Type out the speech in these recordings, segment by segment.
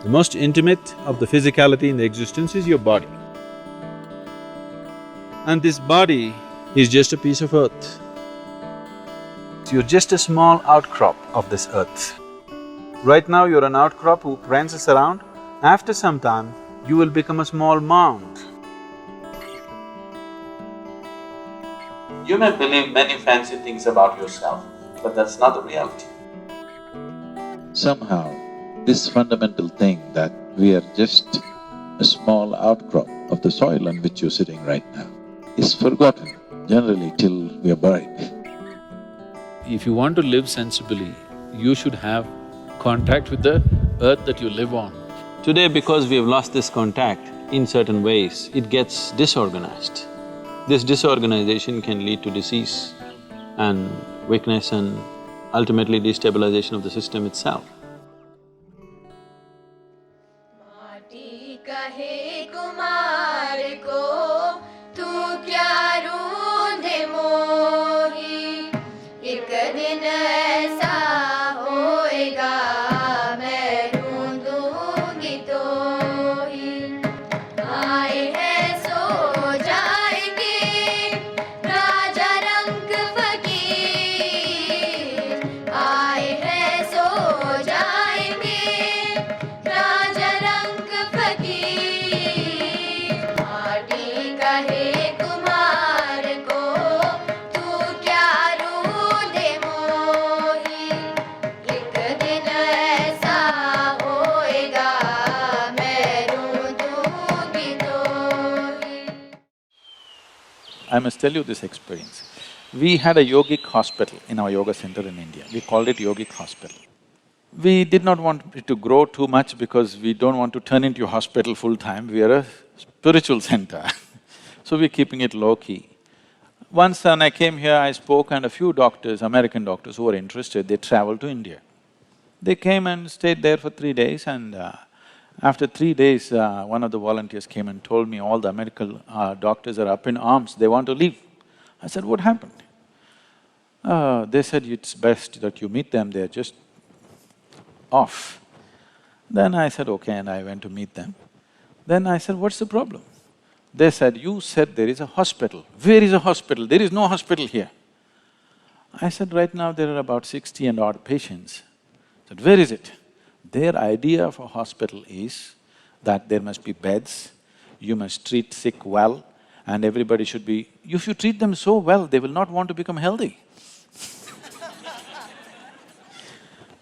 The most intimate of the physicality in the existence is your body. And this body is just a piece of earth. So you're just a small outcrop of this earth. Right now you're an outcrop who prances around. After some time, you will become a small mound. You may believe many fancy things about yourself, but that's not the reality. Somehow, this fundamental thing that we are just a small outcrop of the soil on which you're sitting right now is forgotten generally till we are buried. If you want to live sensibly, you should have contact with the earth that you live on. Today, because we have lost this contact in certain ways, it gets disorganized. This disorganization can lead to disease and weakness and ultimately destabilization of the system itself. माटी कहे कुमार को तू क्या रूंधे मोही, एक दिन ऐसा होएगा मैं रूंधूंगी तो ही। आए हैं सो जाएंगे राजा रंग फकीर, आए हैं सो जाएंगे राजा रंग फकीर। माटी कहे कुमार को तू क्या रूंधे मोही, एक दिन ऐसा होएगा मैं रूंधूंगी तो ही। I must tell you this experience. We had a yogic hospital in our yoga center in India. We called it yogic hospital. We did not want it to grow too much because we don't want to turn into a hospital full-time, we are a spiritual center so we're keeping it low-key. Once when I came here, I spoke and a few doctors, American doctors who were interested, they traveled to India. They came and stayed there for 3 days and after 3 days, one of the volunteers came and told me all the American doctors are up in arms, they want to leave. I said, what happened? They said, it's best that you meet them, they're just off. Then I said, okay, and I went to meet them. Then I said, what's the problem? They said, you said there is a hospital. Where is a hospital? There is no hospital here. I said, right now there are about 60 and odd patients. I said, where is it? Their idea of a hospital is that there must be beds, you must treat sick well, and everybody should be… If you treat them so well, they will not want to become healthy.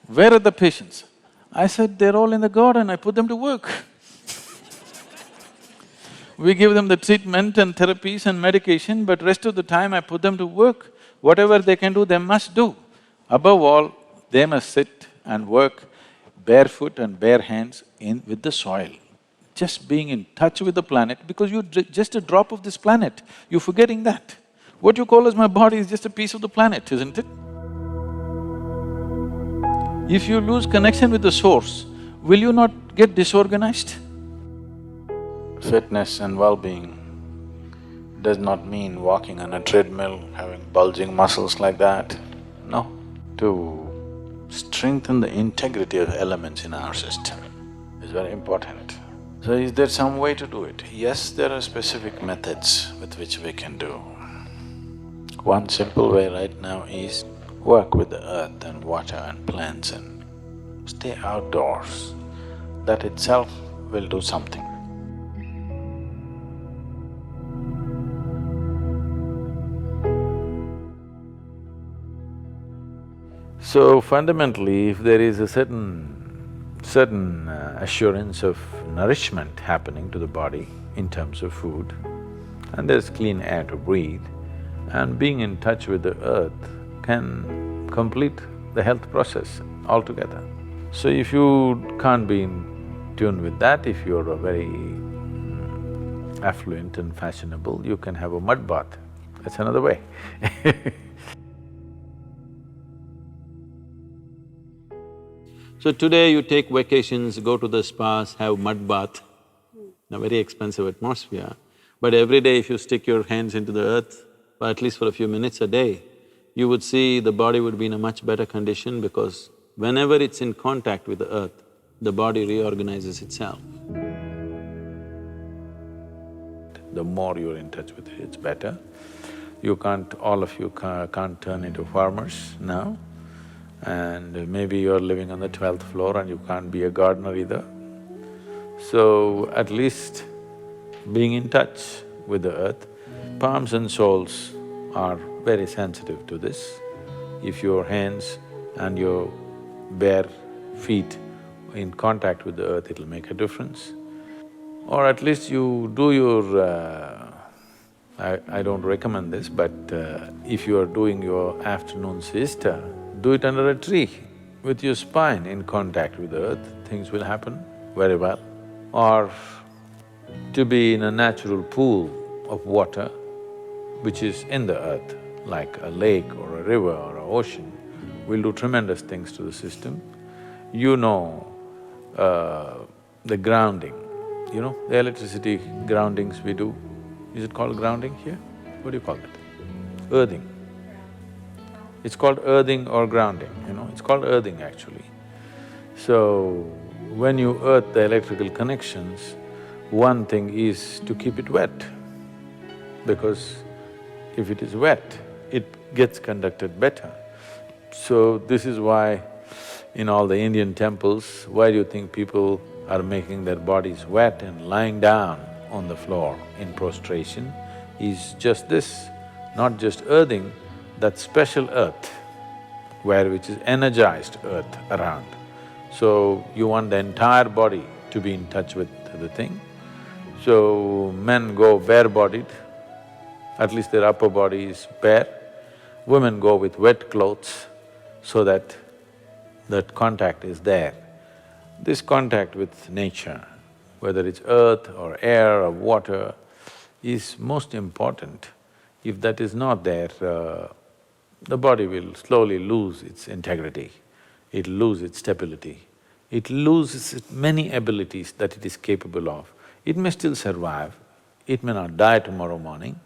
Where are the patients? I said, they're all in the garden, I put them to work. We give them the treatment and therapies and medication, but rest of the time I put them to work. Whatever they can do, they must do. Above all, they must sit and work barefoot and bare hands with the soil. Just being in touch with the planet, because you're just a drop of this planet, you're forgetting that. What you call as my body is just a piece of the planet, isn't it? If you lose connection with the source, will you not get disorganized? Fitness and well-being does not mean walking on a treadmill, having bulging muscles like that, no. To strengthen the integrity of elements in our system is very important. So is there some way to do it? Yes, there are specific methods with which we can do. One simple way right now is work with the earth and water and plants and stay outdoors. That itself will do something. So fundamentally, if there is a certain assurance of nourishment happening to the body in terms of food, and there's clean air to breathe, and being in touch with the earth can complete the health process altogether. So if you can't be in tune with that, if you're a very affluent and fashionable, you can have a mud bath, that's another way So today you take vacations, go to the spas, have mud bath, in a very expensive atmosphere. But every day if you stick your hands into the earth, or at least for a few minutes a day, you would see the body would be in a much better condition because whenever it's in contact with the earth, the body reorganizes itself. The more you're in touch with it, it's better. You can't… all of you can't turn into farmers now, and maybe you're living on the 12th floor and you can't be a gardener either. So, at least being in touch with the earth, palms and soles are very sensitive to this. If your hands and your bare feet in contact with the earth, it'll make a difference. Or at least you do your… I don't recommend this, but if you are doing your afternoon siesta, do it under a tree with your spine in contact with the earth, things will happen very well. Or to be in a natural pool of water which is in the earth, like a lake or a river or an ocean, will do tremendous things to the system. You know the grounding, you know, the electricity groundings we do. Is it called grounding here? What do you call it? Earthing. It's called earthing or grounding, you know, it's called earthing actually. So, when you earth the electrical connections, one thing is to keep it wet, because if it is wet, it gets conducted better. So, this is why in all the Indian temples, why do you think people are making their bodies wet and lying down on the floor in prostration? Is just this, not just earthing, that special earth which is energized earth around. So, you want the entire body to be in touch with the thing. So, men go bare-bodied, at least their upper body is bare. Women go with wet clothes so that that contact is there. This contact with nature, whether it's earth or air or water, is most important. If that is not there, the body will slowly lose its integrity, it'll lose its stability, it loses many abilities that it is capable of. It may still survive, it may not die tomorrow morning,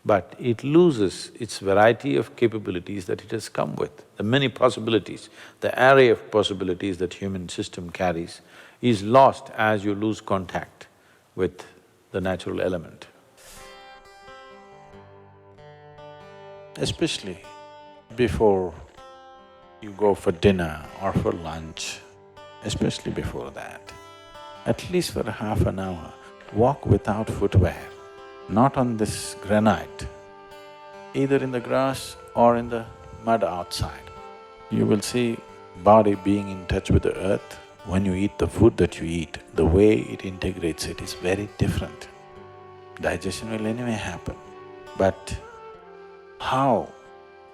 but it loses its variety of capabilities that it has come with. The many possibilities, the array of possibilities that human system carries is lost as you lose contact with the natural element. Especially before you go for dinner or for lunch, especially before that, at least for half an hour, walk without footwear, not on this granite, either in the grass or in the mud outside. You will see body being in touch with the earth. When you eat the food that you eat, the way it integrates it is very different. Digestion will anyway happen, but how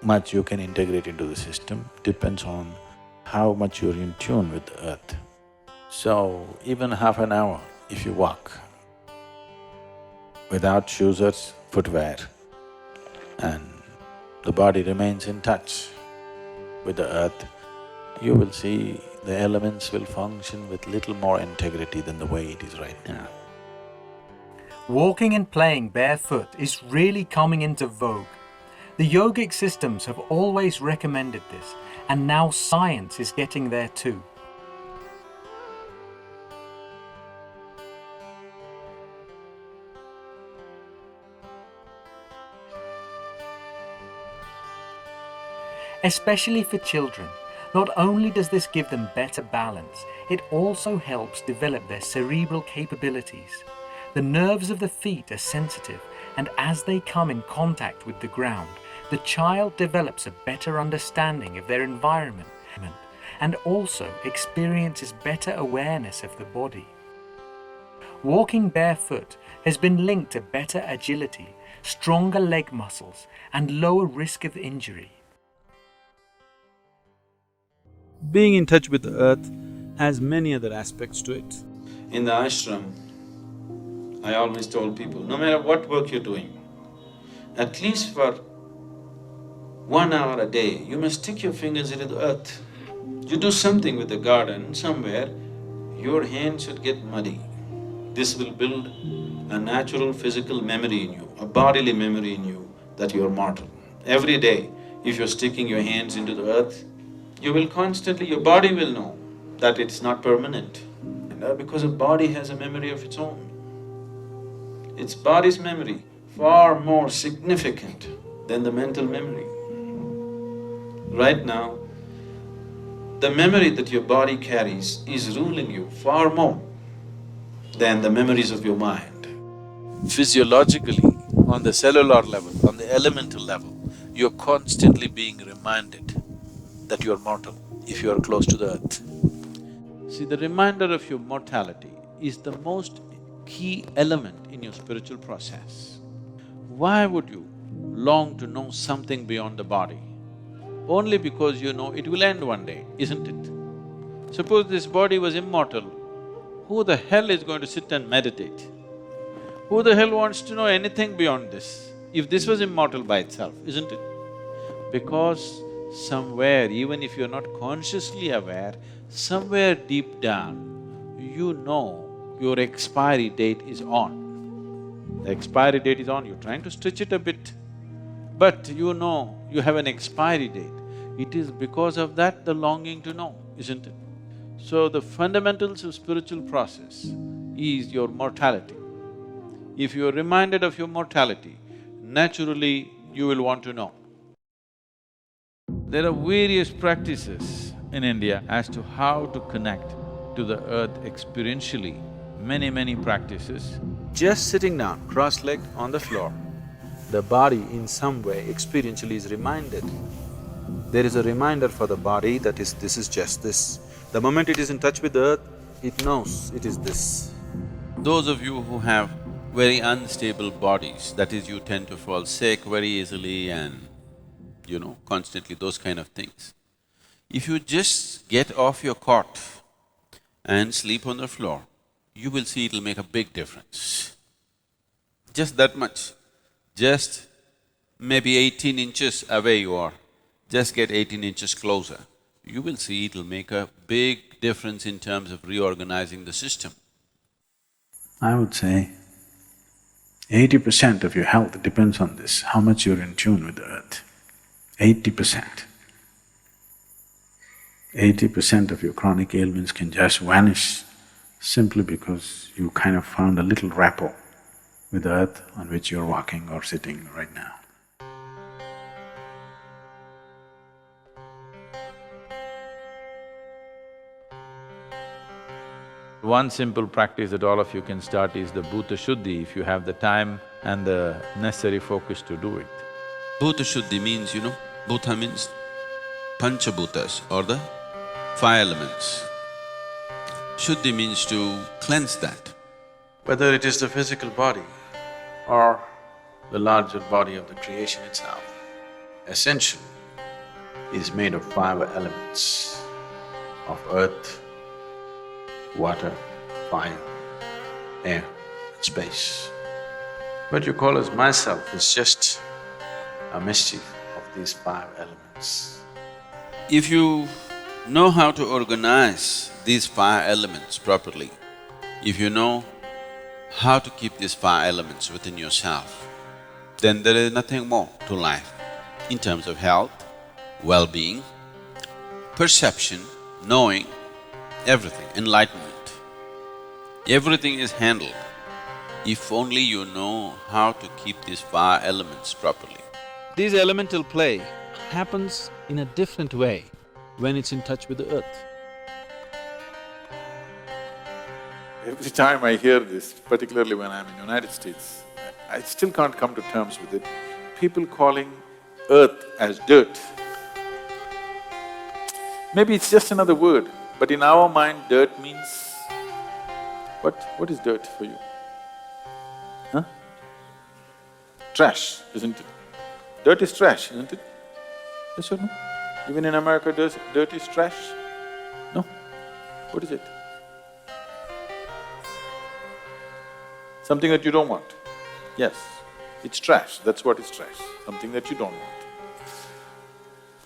much you can integrate into the system depends on how much you're in tune with the earth. So, even half an hour if you walk without shoes or footwear, and the body remains in touch with the earth, you will see the elements will function with little more integrity than the way it is right now. Walking and playing barefoot is really coming into vogue. The yogic systems have always recommended this, and now science is getting there too. Especially for children, not only does this give them better balance, it also helps develop their cerebral capabilities. The nerves of the feet are sensitive, and as they come in contact with the ground, the child develops a better understanding of their environment and also experiences better awareness of the body. Walking barefoot has been linked to better agility, stronger leg muscles, and lower risk of injury. Being in touch with the earth has many other aspects to it. In the ashram, I always told people, no matter what work you're doing, at least for 1 hour a day, you must stick your fingers into the earth. You do something with the garden somewhere, your hand should get muddy. This will build a natural physical memory in you, a bodily memory in you that you're mortal. Every day, if you're sticking your hands into the earth, you will constantly… your body will know that it's not permanent. Because a body has a memory of its own. Its body's memory far more significant than the mental memory. Right now, the memory that your body carries is ruling you far more than the memories of your mind. Physiologically, on the cellular level, on the elemental level, you're constantly being reminded that you're mortal if you are close to the earth. See, the reminder of your mortality is the most key element in your spiritual process. Why would you long to know something beyond the body? Only because you know it will end one day, isn't it? Suppose this body was immortal, who the hell is going to sit and meditate? Who the hell wants to know anything beyond this, if this was immortal by itself, isn't it? Because somewhere, even if you're not consciously aware, somewhere deep down, you know your expiry date is on. The expiry date is on, you're trying to stretch it a bit, but you know you have an expiry date. It is because of that the longing to know, isn't it? So the fundamentals of spiritual process is your mortality. If you are reminded of your mortality, naturally you will want to know. There are various practices in India as to how to connect to the earth experientially, many practices. Just sitting down, cross-legged on the floor, the body in some way experientially is reminded. There is a reminder for the body that this is just this. The moment it is in touch with the earth, it knows it is this. Those of you who have very unstable bodies, that is, you tend to fall sick very easily and constantly those kind of things. If you just get off your cot and sleep on the floor, you will see it'll make a big difference. Just that much. Just maybe 18 inches away you are, just get 18 inches closer. You will see it'll make a big difference in terms of reorganizing the system. I would say 80% of your health depends on this, how much you're in tune with the earth. 80%. 80% of your chronic ailments can just vanish simply because you kind of found a little rapport with the earth on which you're walking or sitting right now. One simple practice that all of you can start is the Bhuta Shuddhi, if you have the time and the necessary focus to do it. Bhuta Shuddhi means, Bhuta means Panchabhutas or the five elements. Shuddhi means to cleanse that. Whether it is the physical body or the larger body of the creation itself, essentially is made of five elements of earth, water, fire, air and space. What you call as myself is just a mischief of these five elements. If you know how to organize these five elements properly, if you know how to keep these five elements within yourself, then there is nothing more to life in terms of health, well-being, perception, knowing, everything, enlightenment. Everything is handled if only you know how to keep these five elements properly. This elemental play happens in a different way when it's in touch with the earth. Every time I hear this, particularly when I'm in United States, I still can't come to terms with it. People calling earth as dirt. Maybe it's just another word, but in our mind, dirt means… What is dirt for you? Huh? Trash, isn't it? Dirt is trash, isn't it? Yes or no? Even in America, dirt is trash? No? What is it? Something that you don't want. Yes, it's trash, that's what is trash, something that you don't want.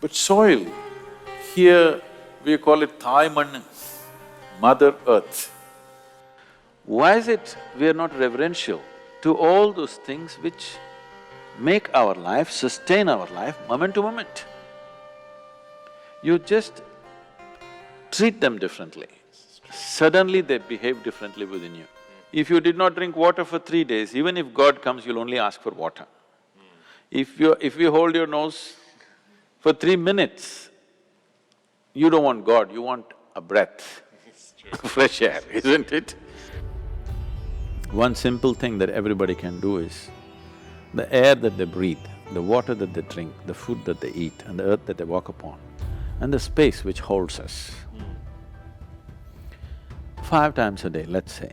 But soil, here we call it Thai Mann, Mother Earth. Why is it we are not reverential to all those things which make our life, sustain our life moment to moment? You just treat them differently. Suddenly they behave differently within you. If you did not drink water for 3 days, even if God comes, you'll only ask for water. If you hold your nose for 3 minutes, you don't want God, you want a breath, fresh air, isn't it? One simple thing that everybody can do is, the air that they breathe, the water that they drink, the food that they eat, and the earth that they walk upon, and the space which holds us. 5 times a day, let's say.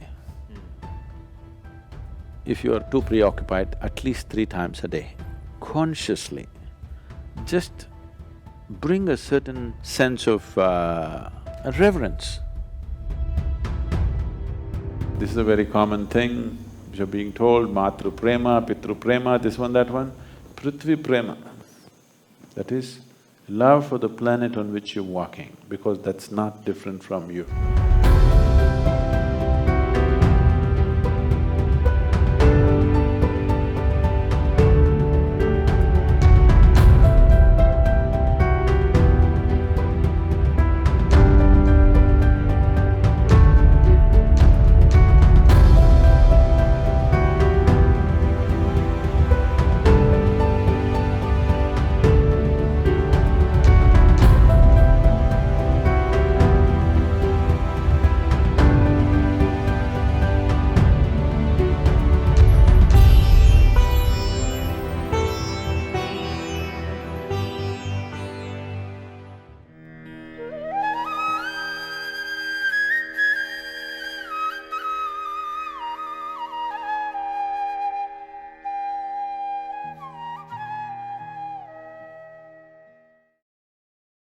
If you are too preoccupied, at least 3 times a day, consciously, just bring a certain sense of reverence. This is a very common thing, which are being told, Matru Prema, Pitru Prema, this one, that one. Prithvi Prema, that is, love for the planet on which you're walking, because that's not different from you.